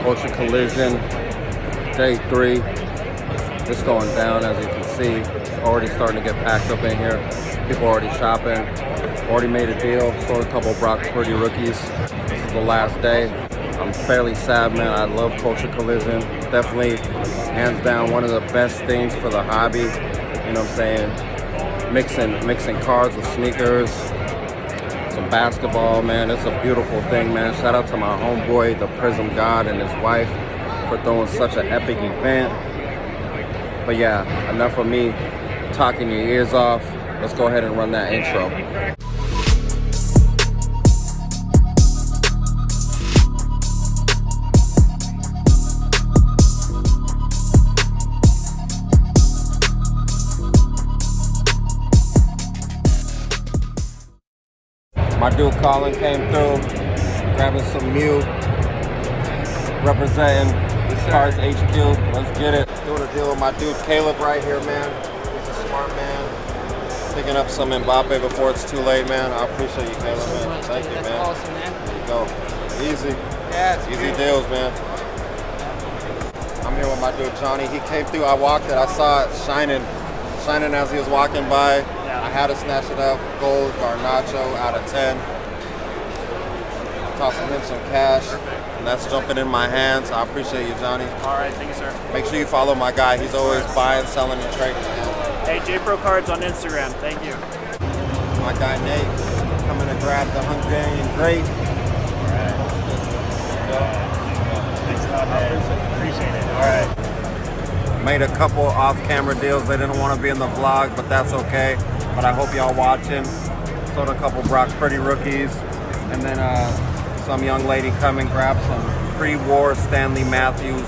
Culture Collision, day 3. It's going down, as you can see. It's already starting to get packed up in here. People are already shopping. Already made a deal. Sold a couple Brock Purdy rookies. This is the last day. I'm fairly sad, man. I love Culture Collision. Definitely, hands down, one of the best things for the hobby. You know what I'm saying? Mixing cards with sneakers. Some basketball, man. It's a beautiful thing, man. Shout out to my homeboy, the Prism God, and his wife for throwing such an epic event. But yeah, enough of me talking your ears off. Let's go ahead and run that intro. My dude Colin came through, grabbing some Mew, representing Cars HQ. Let's get it. Doing a deal with my dude Caleb right here, man. He's a smart man. Picking up some Mbappe before it's too late, man. I appreciate you, Caleb, man. Thank you, man. That's awesome, man. There you go. Easy. Yeah, it's easy great. deals, man. I'm here with my dude Johnny. He came through. I walked it. I saw it shining as he was walking by. Yeah. I had to snatch it up. Gold Garnacho out of 10. Tossing him some cash. Perfect. And that's jumping in my hands. I appreciate you, Johnny. All right, thank you, sir. Make sure you follow my guy. He's always buying, selling, and trading, man. Hey, JPro Cards on Instagram. Thank you. My guy Nate coming to grab the Hungarian grape. All right. Thanks a lot, man. Appreciate it. All right. Made a couple off-camera deals. They didn't want to be in the vlog, but that's okay. But I hope y'all watching. Sold a couple Brock Purdy rookies, and then some young lady come and grab some pre-war Stanley Matthews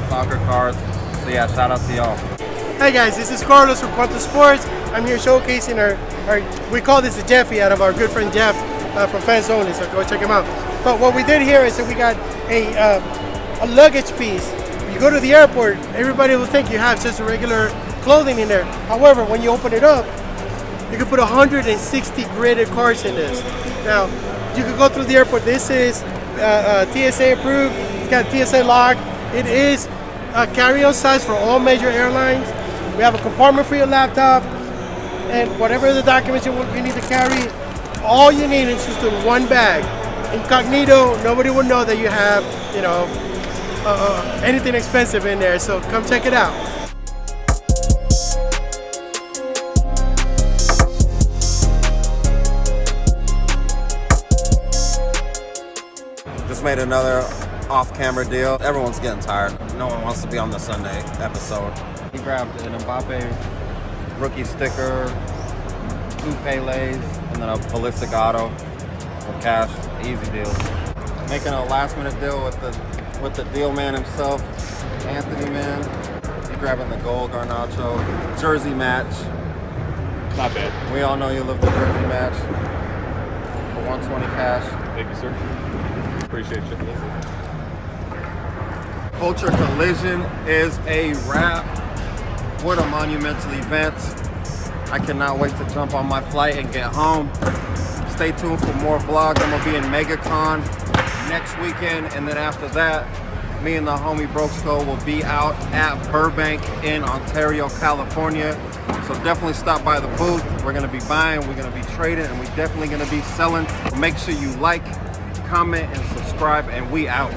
soccer cards. So yeah, shout out to y'all. Hi guys, this is Carlos from Quantum Sports. I'm here showcasing our we call this a Jeffy out of our good friend Jeff from Fans Only, so go check him out. But what we did here is that we got a luggage piece. When you go to the airport, everybody will think you have just regular clothing in there. However, when you open it up, you can put 160 graded cards in this. Now, you can go through the airport. This is TSA approved. It's got TSA lock. It is carry-on size for all major airlines. We have a compartment for your laptop, and whatever the documents you need to carry, all you need is just in one bag. Incognito, nobody will know that you have, you know, anything expensive in there. So come check it out. Just made another off-camera deal. Everyone's getting tired. No one wants to be on the Sunday episode. He grabbed an Mbappe rookie sticker, 2 Pelés, and then a ballistic auto for cash. Easy deals. Making a last-minute deal with the deal man himself, Anthony, man. He grabbing the gold Garnacho jersey match. Not bad. We all know you love the jersey match for 120 cash. Thank you, sir. Appreciate you. Culture Collision is a wrap. What a monumental event. I cannot wait to jump on my flight and get home. Stay tuned for more vlogs. I'm gonna be in MegaCon next weekend, and then after that, me and the homie Brokesco will be out at Burbank in Ontario, California. So definitely stop by the booth. We're gonna be buying, we're gonna be trading, and we're definitely gonna be selling. Make sure you like, comment, and subscribe, and we out.